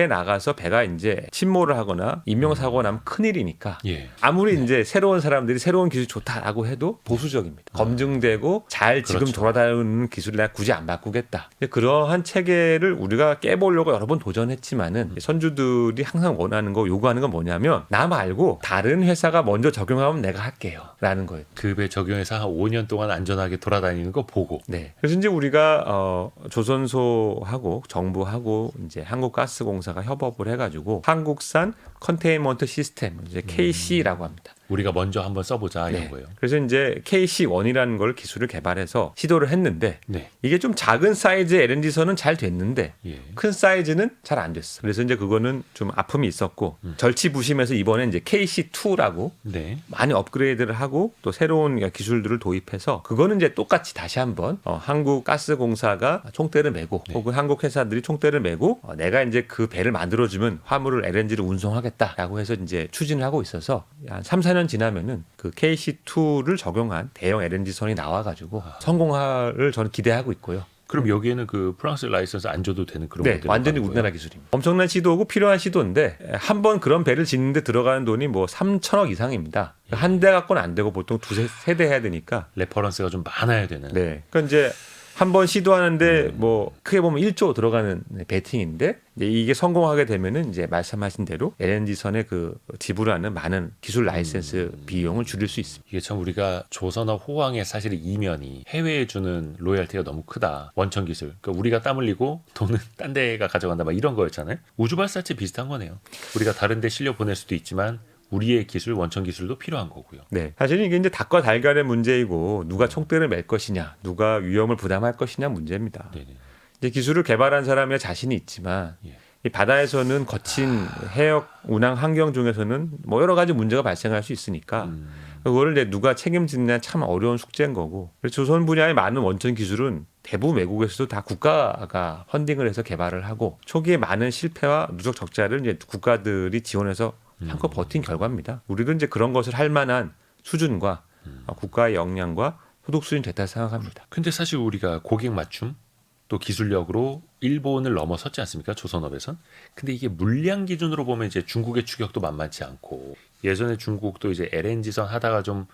나가서 배가 이제 침몰을 하거나 인명사고가 나면 큰일이니까 예. 아무리 이제 새로운 사람들이 새로운 기술이 좋다라고 해도 보수적입니다. 검증되고 잘 지금 그렇죠. 돌아다니는 기술을 내가 굳이 안 바꾸겠다. 그러한 체계를 우리가 깨보려고 여러 번 도전했지만은 선주들이 항상 원하는 거 요구하는 건 뭐냐면 나 말고 다른 회사가 먼저 적용하면 내가 할게요 라는 거예요. 그 배 적용해서 한 5년 동안 안전하게 돌아다니는 거 보고 네. 그래서 이제 우리가 조선소하고 정부하고 이제 한국가스공사가 협업을 해가지고 한국산 컨테인먼트 시스템 이제 KC라고 합니다. 우리가 먼저 한번 써보자 이런 네. 거예요. 그래서 이제 KC1이라는 걸 기술을 개발해서 시도를 했는데 네. 이게 좀 작은 사이즈의 LNG선은 잘 됐는데 예. 큰 사이즈는 잘 안 됐어. 그래서 이제 그거는 좀 아픔이 있었고 절치부심해서 이번에 이제 KC2라고 네. 많이 업그레이드를 하고 또 새로운 기술들을 도입해서 그거는 이제 똑같이 다시 한번 한국가스공사가 총대를 메고 네. 혹은 한국 회사들이 총대를 메고 내가 이제 그 배를 만들어주면 화물을 LNG를 운송하겠다라고 해서 이제 추진을 하고 있어서 한 3, 4년 지나면은 그 KC2를 적용한 대형 LNG선이 나와가지고 성공화를 저는 기대하고 있고요. 그럼 여기에는 그 프랑스 라이선스 안 줘도 되는 그런 네, 모델이 완전히 가는 우리나라 거예요? 기술입니다. 엄청난 시도고 필요한 시도인데 한 번 그런 배를 짓는데 들어가는 돈이 뭐 3천억 이상입니다. 한 대 갖고는 안 되고 보통 두세 대 해야 되니까. 레퍼런스가 좀 많아야 되는. 네. 그러니까 이제 한 번 시도하는데 뭐 크게 보면 1조 들어가는 베팅인데 이제 이게 성공하게 되면은 이제 말씀하신 대로 LNG선에 그 지불하는 많은 기술 라이센스 비용을 줄일 수 있습니다. 이게 참 우리가 조선업 호황의 사실 이면이 해외에 주는 로열티가 너무 크다. 원천 기술. 그러니까 우리가 땀 흘리고 돈은 딴 데가 가져간다. 막 이런 거였잖아요. 우주 발사체 비슷한 거네요. 우리가 다른 데 실려 보낼 수도 있지만 우리의 기술, 원천 기술도 필요한 거고요. 네. 사실 이게 이제 닭과 달걀의 문제이고 누가 총대를 맬 것이냐, 누가 위험을 부담할 것이냐 문제입니다. 네네. 이제 기술을 개발한 사람의 자신이 있지만 예. 이 바다에서는 거친 해역 운항 환경 중에서는 뭐 여러 가지 문제가 발생할 수 있으니까 그거를 이제 누가 책임지느냐 참 어려운 숙제인 거고. 그래서 조선 분야의 많은 원천 기술은 대부분 외국에서도 다 국가가 펀딩을 해서 개발을 하고 초기에 많은 실패와 누적 적자를 이제 국가들이 지원해서 한껏 버틴 결과입니다. 우리도 이제 그런 것을 할 만한 수준과 국가의 역량과 소득 수준이 됐다 생각합니다. 근데 사실 우리가 고객 맞춤 또 기술력으로 일본을 넘어섰지 않습니까? 조선업에선. 근데 이게 물량 기준으로 보면 이제 중국의 추격도 만만치 않고 예전에 중국도 이제 LNG선 하다가 좀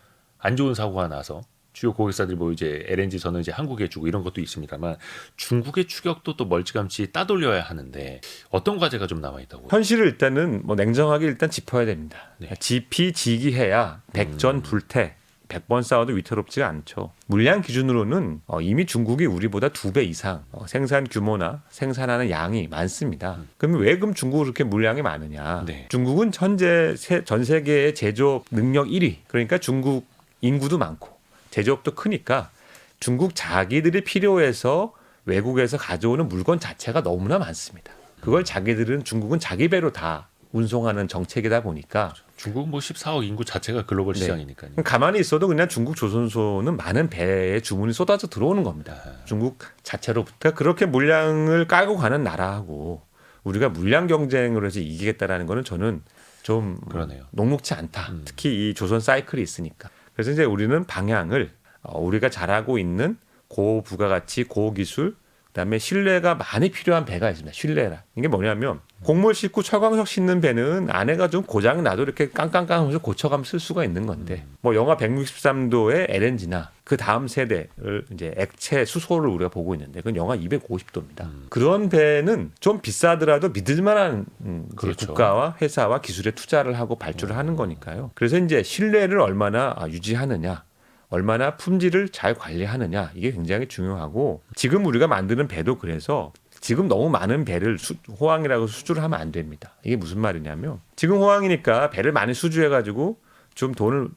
안 좋은 사고가 나서 주요 고객사들이 뭐 이제 LNG선을 이제 한국에 주고 이런 것도 있습니다만 중국의 추격도 또 멀찌감치 따돌려야 하는데 어떤 과제가 좀 남아 있다고? 현실을 일단은 뭐 냉정하게 일단 짚어야 됩니다. 네. 지피지기해야 백전불태. 100번 싸워도 위태롭지가 않죠. 물량 기준으로는 이미 중국이 우리보다 2배 이상 생산 규모나 생산하는 양이 많습니다. 그러면 왜 그럼 중국은 그렇게 물량이 많으냐? 네. 중국은 현재 전 세계의 제조업 능력 1위. 그러니까 중국 인구도 많고 제조업도 크니까 중국 자기들이 필요해서 외국에서 가져오는 물건 자체가 너무나 많습니다. 그걸 중국은 자기 배로 다 운송하는 정책이다 보니까 중국은 뭐 14억 인구 자체가 글로벌 네. 시장이니까요. 가만히 있어도 그냥 중국 조선소는 많은 배의 주문이 쏟아져 들어오는 겁니다. 중국 자체로부터 그렇게 물량을 깔고 가는 나라하고 우리가 물량 경쟁을 해서 이기겠다라는 거는 저는 좀 그러네요. 녹록치 않다. 특히 이 조선 사이클이 있으니까. 그래서 이제 우리는 방향을 우리가 잘하고 있는 고부가가치, 고기술, 그다음에 신뢰가 많이 필요한 배가 있습니다. 신뢰라. 이게 뭐냐면 곡물 싣고 철광석 싣는 배는 안에가 좀 고장이 나도 이렇게 깡깡깡하면서 고쳐가면 쓸 수가 있는 건데 뭐 영하 163도의 LNG나 그 다음 세대를 이제 액체 수소를 우리가 보고 있는데 그건 영하 250도입니다. 그런 배는 좀 비싸더라도 믿을만한 그렇죠. 국가와 회사와 기술에 투자를 하고 발주를 하는 거니까요. 그래서 이제 신뢰를 얼마나 유지하느냐. 얼마나 품질을 잘 관리하느냐 이게 굉장히 중요하고 지금 우리가 만드는 배도 그래서 지금 너무 많은 배를 호황이라고 수주를 하면 안 됩니다. 이게 무슨 말이냐면 지금 호황이니까 배를 많이 수주해가지고 좀 돈을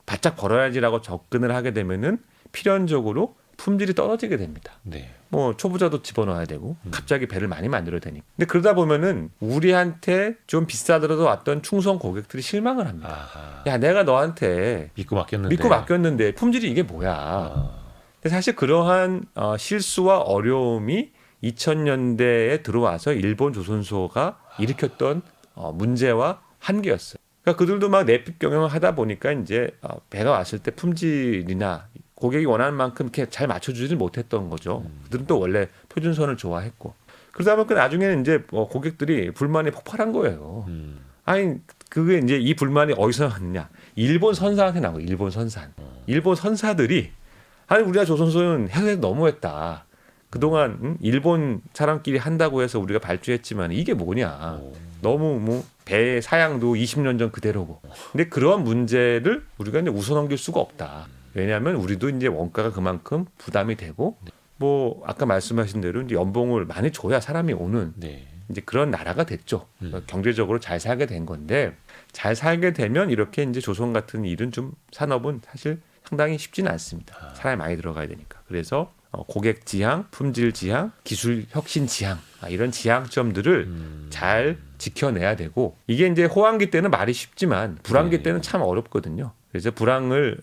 바짝 벌어야지라고 접근을 하게 되면은 필연적으로 품질이 떨어지게 됩니다. 네. 뭐 초보자도 집어넣어야 되고 갑자기 배를 많이 만들어야 되니까. 근데 그러다 보면은 우리한테 좀 비싸더라도 왔던 충성 고객들이 실망을 합니다. 아하. 야 내가 너한테 믿고 맡겼는데 품질이 이게 뭐야. 근데 사실 그러한 실수와 어려움이 2000년대에 들어와서 일본 조선소가 일으켰던 문제와 한계였어요. 그러니까 그들도 막 내핍 경영을 하다 보니까 이제 배가 왔을 때 품질이나 고객이 원하는 만큼 이렇게 잘 맞춰주지 못했던 거죠. 그들은 또 원래 표준선을 좋아했고 그러다 보니까 나중에는 이제 고객들이 불만이 폭발한 거예요. 아니 그게 이제 이 불만이 어디서 났느냐? 일본 선사한테 나온 거예요. 일본 선산. 일본 선사들이 아니 우리가 조선소는 해서 너무했다. 그동안 일본 사람끼리 한다고 해서 우리가 발주했지만 이게 뭐냐. 너무 뭐 배 사양도 20년 전 그대로고. 근데 그러한 문제를 우리가 이제 웃어넘길 수가 없다. 왜냐하면 우리도 이제 원가가 그만큼 부담이 되고 뭐 아까 말씀하신 대로 이제 연봉을 많이 줘야 사람이 오는 네. 이제 그런 나라가 됐죠. 경제적으로 잘 살게 된 건데 잘 살게 되면 이렇게 이제 조선 같은 일은 좀 산업은 사실 상당히 쉽지는 않습니다. 사람이 많이 들어가야 되니까. 그래서 고객 지향, 품질 지향, 기술 혁신 지향 이런 지향점들을 잘 지켜내야 되고 이게 이제 호황기 때는 말이 쉽지만 불황기 때는 참 어렵거든요. 그래서 불황을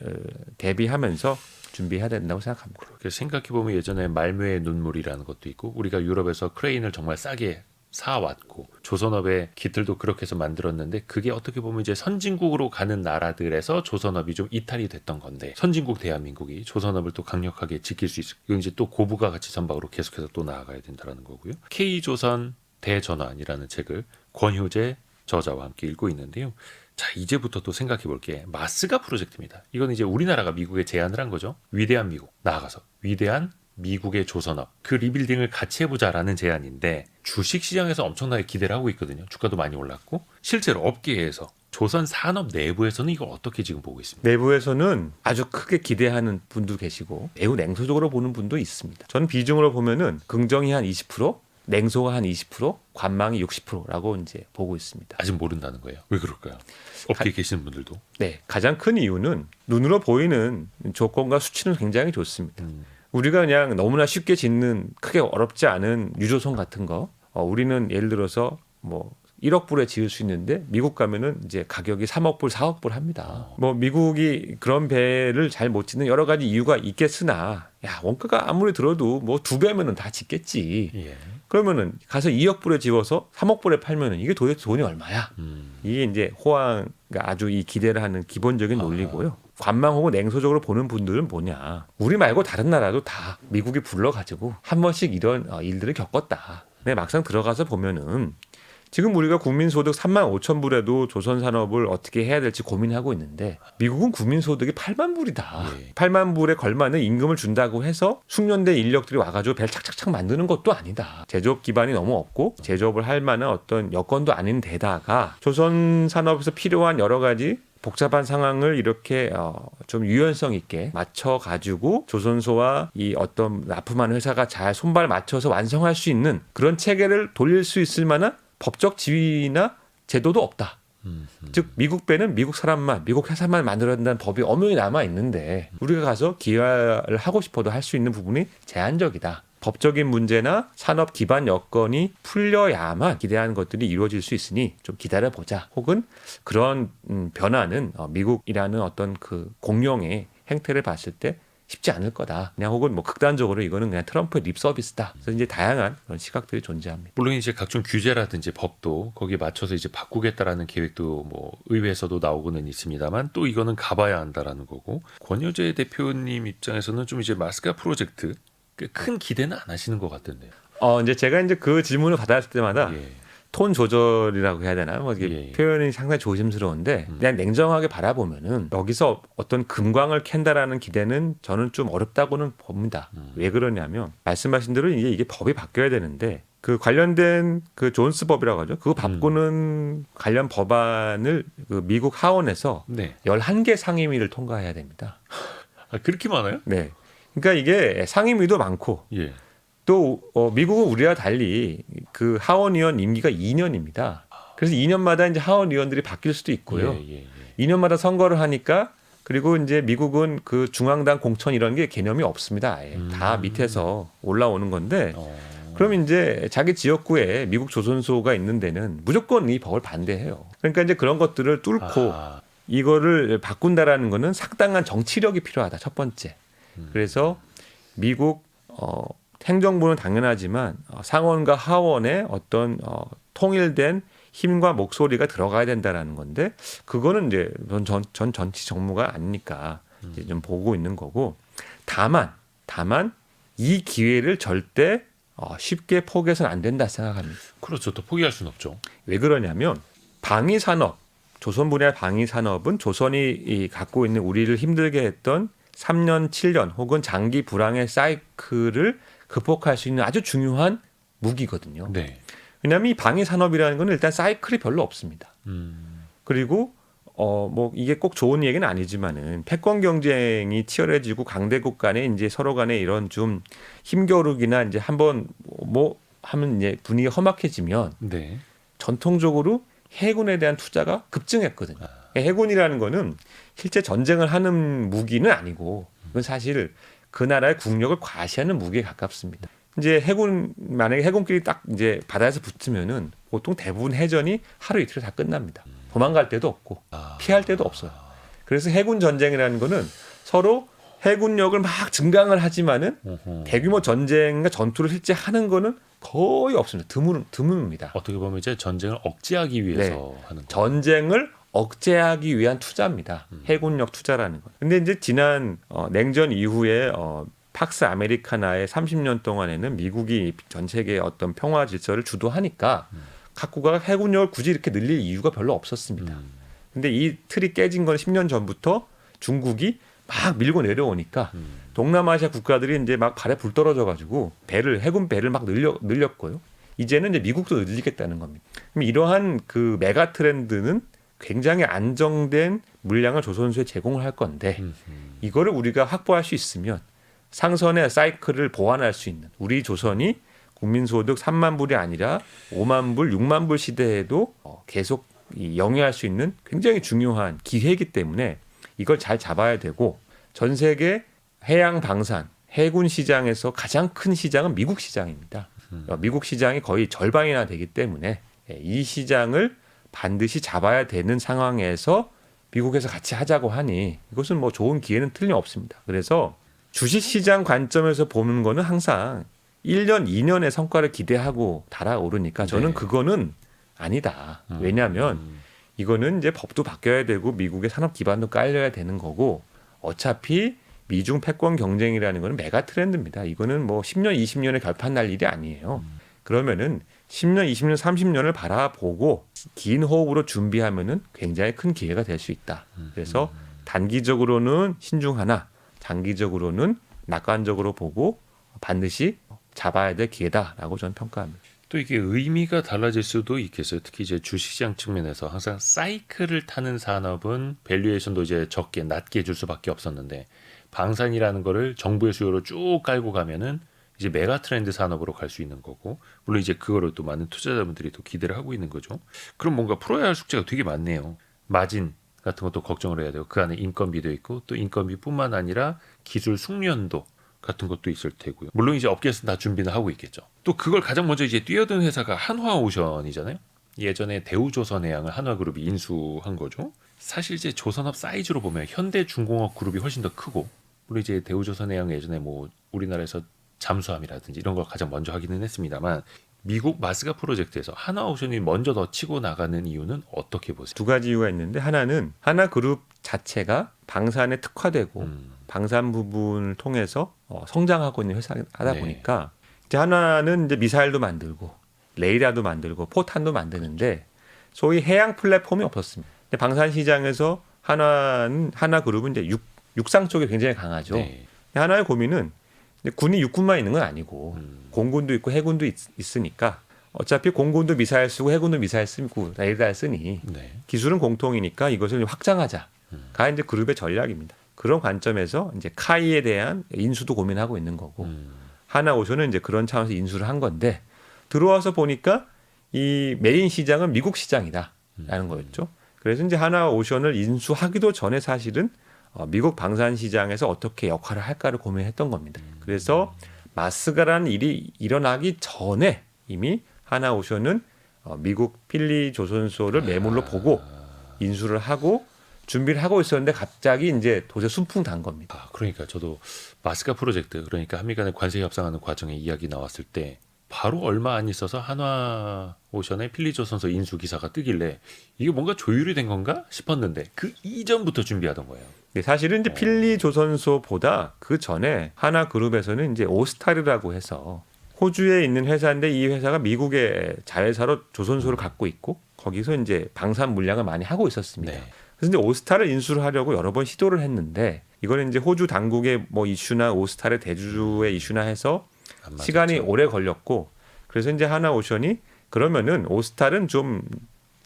대비하면서 준비해야 된다고 생각합니다. 그렇게 생각해 보면 예전에 말묘의 눈물이라는 것도 있고 우리가 유럽에서 크레인을 정말 싸게 사왔고 조선업의 기틀도 그렇게 해서 만들었는데 그게 어떻게 보면 이제 선진국으로 가는 나라들에서 조선업이 좀 이탈이 됐던 건데 선진국 대한민국이 조선업을 또 강력하게 지킬 수 있을 이건 이제 또 고부가 가치 선박으로 계속해서 또 나아가야 된다는 거고요. K조선 대전환이라는 책을 권효재 저자와 함께 읽고 있는데요. 자 이제부터 또 생각해 볼게 마스가 프로젝트입니다. 이건 이제 우리나라가 미국에 제안을 한 거죠. 위대한 미국 나아가서 위대한 미국의 조선업 그 리빌딩을 같이 해보자라는 제안인데 주식시장에서 엄청나게 기대를 하고 있거든요. 주가도 많이 올랐고 실제로 업계에서 조선 산업 내부에서는 이걸 어떻게 지금 보고 있습니다. 내부에서는 아주 크게 기대하는 분도 계시고 매우 냉소적으로 보는 분도 있습니다. 저는 비중으로 보면은 긍정이 한 20%, 냉소가 한 20%, 관망이 60%라고 이제 보고 있습니다. 아직 모른다는 거예요. 왜 그럴까요? 업계에 계시는 분들도. 네, 가장 큰 이유는 눈으로 보이는 조건과 수치는 굉장히 좋습니다. 우리가 그냥 너무나 쉽게 짓는 크게 어렵지 않은 유조선 같은 거 우리는 예를 들어서 뭐 1억 불에 지을 수 있는데 미국 가면은 이제 가격이 3억 불, 4억 불 합니다. 뭐 미국이 그런 배를 잘 못 짓는 여러 가지 이유가 있겠으나 야 원가가 아무리 들어도 뭐 2배면은 다 짓겠지. 예. 그러면은 가서 2억 불에 지워서 3억 불에 팔면은 이게 도대체 돈이 얼마야? 이게 이제 호황 아주 이 기대를 하는 기본적인 논리고요. 관망 혹은 냉소적으로 보는 분들은 뭐냐? 우리 말고 다른 나라도 다 미국이 불러가지고 한 번씩 이런 일들을 겪었다. 근데 막상 들어가서 보면은 지금 우리가 국민소득 3만 5천 불에도 조선산업을 어떻게 해야 될지 고민하고 있는데 미국은 국민소득이 8만 불이다. 예. 8만 불에 걸맞는 임금을 준다고 해서 숙련된 인력들이 와가지고 배를 착착착 만드는 것도 아니다. 제조업 기반이 너무 없고 제조업을 할 만한 어떤 여건도 아닌 데다가 조선산업에서 필요한 여러 가지 복잡한 상황을 이렇게 좀 유연성 있게 맞춰가지고 조선소와 이 어떤 납품하는 회사가 잘 손발 맞춰서 완성할 수 있는 그런 체계를 돌릴 수 있을 만한 법적 지위나 제도도 없다. 즉 미국 배는 미국 사람만 미국 회사만 만들어야 된다는 법이 엄연히 남아 있는데 우리가 가서 기여를 하고 싶어도 할 수 있는 부분이 제한적이다. 법적인 문제나 산업 기반 여건이 풀려야만 기대하는 것들이 이루어질 수 있으니 좀 기다려보자. 혹은 그런 변화는 미국이라는 어떤 그 공룡의 행태를 봤을 때 쉽지 않을 거다. 그냥 혹은 뭐 극단적으로 이거는 그냥 트럼프의 립 서비스다. 그래서 이제 다양한 그런 시각들이 존재합니다. 물론 이제 각종 규제라든지 법도 거기에 맞춰서 이제 바꾸겠다라는 계획도 뭐 의회에서도 나오고는 있습니다만 또 이거는 가봐야 한다라는 거고 권여재 대표님 입장에서는 좀 이제 마스카 프로젝트 큰 기대는 안 하시는 것 같던데요. 이제 제가 이제 그 질문을 받았을 때마다 예. 톤 조절이라고 해야 되나요? 뭐 이게 예. 표현이 상당히 조심스러운데 그냥 냉정하게 바라보면은 여기서 어떤 금광을 캔다라는 기대는 저는 좀 어렵다고는 봅니다. 왜 그러냐면 말씀하신 대로 이게 법이 바뀌어야 되는데 그 관련된 그 존스법이라고 하죠. 그거 바꾸는 관련 법안을 그 미국 하원에서 네. 11개 상임위를 통과해야 됩니다. 아, 그렇게 많아요? 네. 그러니까 이게 상임위도 많고 예. 또 미국은 우리와 달리 그 하원의원 임기가 2년입니다. 그래서 2년마다 이제 하원의원들이 바뀔 수도 있고요. 예. 2년마다 선거를 하니까 그리고 이제 미국은 그 중앙당 공천 이런 게 개념이 없습니다. 아예. 다 밑에서 올라오는 건데 그럼 이제 자기 지역구에 미국 조선소가 있는 데는 무조건 이 법을 반대해요. 그러니까 이제 그런 것들을 뚫고 이거를 바꾼다라는 거는 상당한 정치력이 필요하다. 첫 번째. 그래서 미국 행정부는 당연하지만 상원과 하원의 어떤 통일된 힘과 목소리가 들어가야 된다라는 건데 그거는 이제 전 정치 정무가 아니니까 이제 좀 보고 있는 거고 다만 이 기회를 절대 쉽게 포기해서는 안 된다 생각합니다. 그렇죠. 또 포기할 수는 없죠. 왜 그러냐면 방위 산업, 조선 분야 방위 산업은 조선이 갖고 있는 우리를 힘들게 했던 3년, 7년 혹은 장기 불황의 사이클을 극복할 수 있는 아주 중요한 무기거든요. 네. 왜냐하면 이 방위 산업이라는 건 일단 사이클이 별로 없습니다. 그리고 뭐 이게 꼭 좋은 얘기는 아니지만은 패권 경쟁이 치열해지고 강대국 간에 이제 서로 간에 이런 좀 힘겨루기나 이제 한번 뭐 하면 이제 분위기가 험악해지면 네. 전통적으로 해군에 대한 투자가 급증했거든요. 해군이라는 거는 실제 전쟁을 하는 무기는 아니고 그건 사실 그 나라의 국력을 과시하는 무기에 가깝습니다. 이제 만약에 해군끼리 딱 이제 바다에서 붙으면은 보통 대부분 해전이 하루 이틀에 다 끝납니다. 도망갈 데도 없고 피할 데도 없어요. 그래서 해군 전쟁이라는 거는 서로 해군력을 막 증강을 하지만은 대규모 전쟁과 전투를 실제 하는 거는 거의 없습니다. 드뭅니다. 어떻게 보면 이제 전쟁을 억제하기 위해서 하는 거. 전쟁을 억제하기 위한 투자입니다. 해군력 투자라는 건. 근데 이제 지난 냉전 이후에 팍스 아메리카나의 30년 동안에는 미국이 전 세계의 어떤 평화 질서를 주도하니까 각국가 해군력을 굳이 이렇게 늘릴 이유가 별로 없었습니다. 근데 이 틀이 깨진 건 10년 전부터 중국이 막 밀고 내려오니까 동남아시아 국가들이 이제 막 발에 불 떨어져 가지고 해군 배를 막 늘렸고요. 이제는 이제 미국도 늘리겠다는 겁니다. 그럼 이러한 그 메가 트렌드는 굉장히 안정된 물량을 조선소에 제공을 할 건데 이거를 우리가 확보할 수 있으면 상선의 사이클을 보완할 수 있는 우리 조선이 국민소득 3만 불이 아니라 5만 불, 6만 불 시대에도 계속 영위할 수 있는 굉장히 중요한 기회이기 때문에 이걸 잘 잡아야 되고 전 세계 해양 방산, 해군 시장에서 가장 큰 시장은 미국 시장입니다. 미국 시장이 거의 절반이나 되기 때문에 이 시장을 반드시 잡아야 되는 상황에서 미국에서 같이 하자고 하니 이것은 뭐 좋은 기회는 틀림없습니다. 그래서 주식시장 관점에서 보는 거는 항상 1년, 2년의 성과를 기대하고 달아오르니까 저는 그거는 아니다. 왜냐하면 이거는 이제 법도 바뀌어야 되고 미국의 산업 기반도 깔려야 되는 거고 어차피 미중 패권 경쟁이라는 거는 메가 트렌드입니다. 이거는 뭐 10년, 20년에 결판 날 일이 아니에요. 그러면은 10년, 20년, 30년을 바라보고 긴 호흡으로 준비하면은 굉장히 큰 기회가 될 수 있다. 그래서 단기적으로는 신중하나 장기적으로는 낙관적으로 보고 반드시 잡아야 될 기회다라고 저는 평가합니다. 또 이게 의미가 달라질 수도 있겠어요. 특히 이제 주식시장 측면에서 항상 사이클을 타는 산업은 밸류에이션도 이제 적게 낮게 줄 수밖에 없었는데 방산이라는 거를 정부의 수요로 쭉 깔고 가면은 이제 메가 트렌드 산업으로 갈 수 있는 거고 물론 이제 그거를 또 많은 투자자분들이 또 기대를 하고 있는 거죠. 그럼 뭔가 풀어야 할 숙제가 되게 많네요. 마진 같은 것도 걱정을 해야 되고 그 안에 인건비도 있고 또 인건비뿐만 아니라 기술 숙련도 같은 것도 있을 테고요. 물론 이제 업계에서 다 준비는 하고 있겠죠. 또 그걸 가장 먼저 이제 뛰어든 회사가 한화오션이잖아요. 예전에 대우조선해양을 한화그룹이 인수한 거죠. 사실 이제 조선업 사이즈로 보면 현대중공업 그룹이 훨씬 더 크고 물론 이제 대우조선해양 예전에 뭐 우리나라에서 잠수함이라든지 이런 걸 가장 먼저 하기는 했습니다만 미국 마스가 프로젝트에서 한화오션이 먼저 더 치고 나가는 이유는 어떻게 보세요? 두 가지 이유가 있는데 하나는 하나그룹 자체가 방산에 특화되고 방산 부분을 통해서 성장하고 있는 회사하다 네. 보니까 이제 하나는 이제 미사일도 만들고 레이더도 만들고 포탄도 만드는데 소위 해양 플랫폼이 없었습니다. 근데 방산 시장에서 하나그룹은 이제 육상 쪽에 굉장히 강하죠. 네. 하나의 고민은 군이 육군만 있는 건 아니고 공군도 있고 해군도 있으니까 어차피 공군도 미사일 쓰고 해군도 미사일 쓰고 레이더 쓰니 네. 기술은 공통이니까 이것을 확장하자가 이제 그룹의 전략입니다. 그런 관점에서 이제 카이에 대한 인수도 고민하고 있는 거고 하나오션은 이제 그런 차원에서 인수를 한 건데 들어와서 보니까 이 메인 시장은 미국 시장이다라는 거였죠. 그래서 이제 하나오션을 인수하기도 전에 사실은 미국 방산 시장에서 어떻게 역할을 할까를 고민했던 겁니다. 그래서 마스가라는 일이 일어나기 전에 이미 하나오션은 미국 필리 조선소를 매물로 보고 인수를 하고 준비를 하고 있었는데 갑자기 이제 도저히 순풍 단 겁니다. 그러니까 저도 마스카 프로젝트 그러니까 한미 간의 관세 협상하는 과정에 이야기 나왔을 때 바로 얼마 안 있어서 한화오션의 필리조선소 인수 기사가 뜨길래 이게 뭔가 조율이 된 건가 싶었는데 그 이전부터 준비하던 거예요. 네, 사실은 이제 필리 조선소보다 그 전에 하나그룹에서는 이제 오스타르라고 해서 호주에 있는 회사인데 이 회사가 미국의 자회사로 조선소를 갖고 있고 거기서 이제 방산 물량을 많이 하고 있었습니다. 네. 그래서 이제 오스타를 인수를 하려고 여러 번 시도를 했는데 이거는 이제 호주 당국의 뭐 이슈나 오스타르 대주주의 이슈나 해서 안 맞았죠. 시간이 오래 걸렸고 그래서 이제 하나오션이 그러면은 오스타는 좀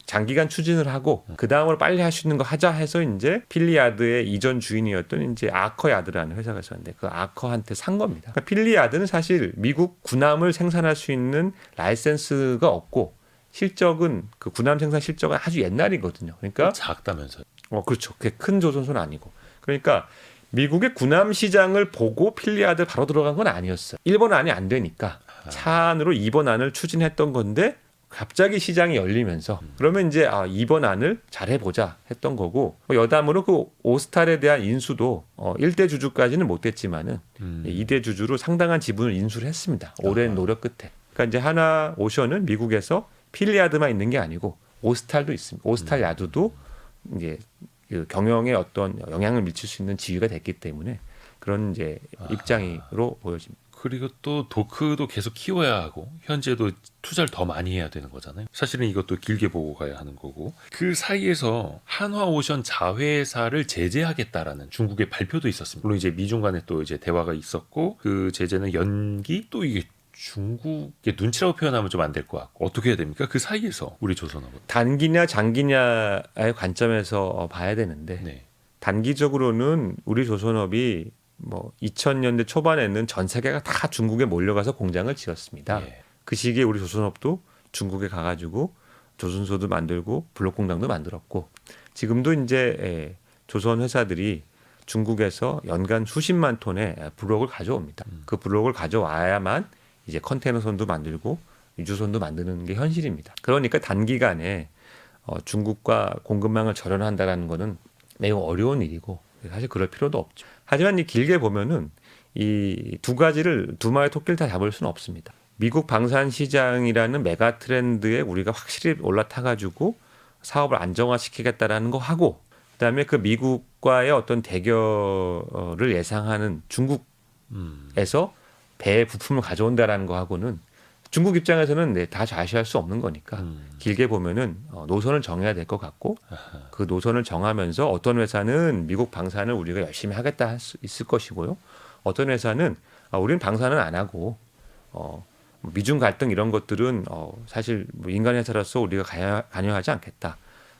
장기간 추진을 하고 그 다음으로 빨리 할 수 있는 거 하자 해서 이제 필리야드의 이전 주인이었던 이제 아커야드라는 회사가 있었는데 그 아커한테 산 겁니다. 그러니까 필리야드는 사실 미국 군함을 생산할 수 있는 라이센스가 없고 실적은 그 군함 생산 실적은 아주 옛날이거든요. 그러니까 작다면서요. 그렇죠. 그게 큰 조선소는 아니고. 그러니까 미국의 군함 시장을 보고 필리야드 바로 들어간 건 아니었어요. 1번 안이 안 되니까 차 안으로 2번 안을 추진했던 건데 갑자기 시장이 열리면서 그러면 이제 2번 안을 잘해보자 했던 거고 여담으로 그 오스탈에 대한 인수도 1대 주주까지는 못됐지만은 2대 주주로 상당한 지분을 인수를 했습니다. 오랜 노력 끝에. 그러니까 이제 하나오션은 미국에서 필리야드만 있는 게 아니고 오스탈도 있습니다. 오스탈 야드도 이제 그 경영에 어떤 영향을 미칠 수 있는 지위가 됐기 때문에 그런 이제 입장으로 보여집니다. 그리고 또 도크도 계속 키워야 하고 현재도 투자를 더 많이 해야 되는 거잖아요. 사실은 이것도 길게 보고 가야 하는 거고 그 사이에서 한화오션 자회사를 제재하겠다라는 중국의 발표도 있었습니다. 물론 이제 미중 간에 또 이제 대화가 있었고 그 제재는 연기 또 이게 중국의 눈치라고 표현하면 좀 안 될 것 같고 어떻게 해야 됩니까? 그 사이에서 우리 조선업은 단기냐 장기냐의 관점에서 봐야 되는데 네. 단기적으로는 우리 조선업이 뭐 2000년대 초반에는 전 세계가 다 중국에 몰려가서 공장을 지었습니다. 예. 그 시기에 우리 조선업도 중국에 가가지고 조선소도 만들고 블록공장도 만들었고 지금도 이제 조선 회사들이 중국에서 연간 수십만 톤의 블록을 가져옵니다. 그 블록을 가져와야만 이제 컨테이너선도 만들고 유조선도 만드는 게 현실입니다. 그러니까 단기간에 중국과 공급망을 절연한다라는 거는 매우 어려운 일이고 사실 그럴 필요도 없죠. 하지만 이 길게 보면은 이 두 가지를 두 마리 토끼를 다 잡을 수는 없습니다. 미국 방산 시장이라는 메가 트렌드에 우리가 확실히 올라타가지고 사업을 안정화시키겠다라는 거 하고 그다음에 그 미국과의 어떤 대결을 예상하는 중국에서 배 부품을 가져온다라는 거 하고는 중국 입장에서는 다 좌시할 수 없는 거니까 길게 보면은 노선을 정해야 될 것 같고 그 노선을 정하면서 어떤 회사는 미국 방산을 우리가 열심히 하겠다 할 수 있을 것이고요. 어떤 회사는 우리는 방산은 안 하고 미중 갈등 이런 것들은 사실 뭐 인간 회사로서 우리가 관여하지 않겠다.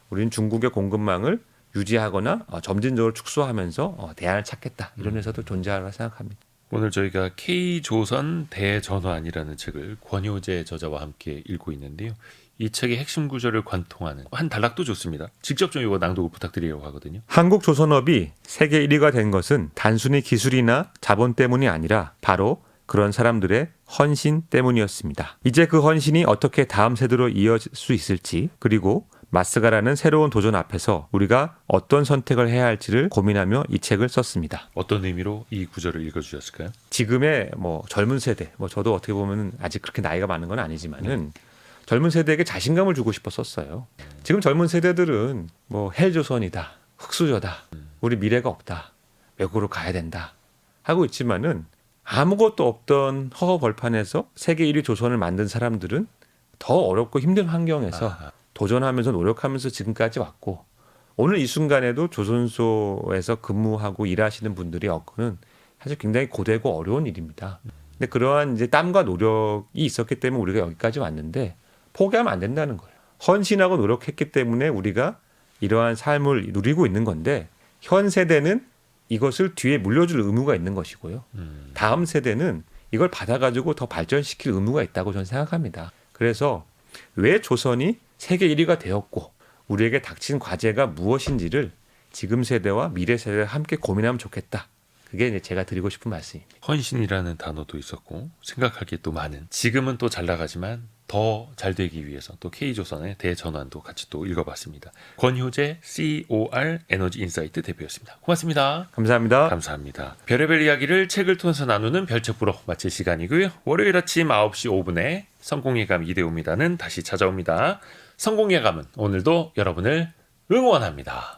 우리는 중국의 공급망을 유지하거나 점진적으로 축소하면서 대안을 찾겠다. 이런 회사도 존재하리라 생각합니다. 오늘 저희가 K조선 대전환이라는 책을 권효재 저자와 함께 읽고 있는데요. 이 책의 핵심 구조를 관통하는 한 단락도 좋습니다. 직접 좀 이거 낭독을 부탁드리려고 하거든요. 한국 조선업이 세계 1위가 된 것은 단순히 기술이나 자본 때문이 아니라 바로 그런 사람들의 헌신 때문이었습니다. 이제 그 헌신이 어떻게 다음 세대로 이어질 수 있을지 그리고 마스가라는 새로운 도전 앞에서 우리가 어떤 선택을 해야 할지를 고민하며 이 책을 썼습니다. 어떤 의미로 이 구절을 읽어주셨을까요? 지금의 젊은 세대, 저도 어떻게 보면 아직 그렇게 나이가 많은 건 아니지만은 젊은 세대에게 자신감을 주고 싶어 썼어요. 지금 젊은 세대들은 헬조선이다, 흑수저다, 우리 미래가 없다, 외국으로 가야 된다 하고 있지만은 아무것도 없던 허허 벌판에서 세계 1위 조선을 만든 사람들은 더 어렵고 힘든 환경에서 도전하면서 노력하면서 지금까지 왔고 오늘 이 순간에도 조선소에서 근무하고 일하시는 분들의 여건은 사실 굉장히 고되고 어려운 일입니다. 근데 그러한 이제 땀과 노력이 있었기 때문에 우리가 여기까지 왔는데 포기하면 안 된다는 거예요. 헌신하고 노력했기 때문에 우리가 이러한 삶을 누리고 있는 건데 현 세대는 이것을 뒤에 물려줄 의무가 있는 것이고요. 다음 세대는 이걸 받아가지고 더 발전시킬 의무가 있다고 저는 생각합니다. 그래서 왜 조선이 세계 1위가 되었고 우리에게 닥친 과제가 무엇인지를 지금 세대와 미래 세대가 함께 고민하면 좋겠다. 그게 이제 제가 드리고 싶은 말씀입니다. 헌신이라는 단어도 있었고 생각할 게 또 많은 지금은 또 잘 나가지만 더 잘 되기 위해서 또 K조선의 대전환도 같이 또 읽어봤습니다. 권효재 COR 에너지 인사이트 대표였습니다. 고맙습니다. 감사합니다. 감사합니다. 별의별 이야기를 책을 통해서 나누는 별책부로 마칠 시간이고요. 월요일 아침 9시 5분에 성공예감 이대호입니다는 다시 찾아옵니다. 성공예감은 오늘도 여러분을 응원합니다.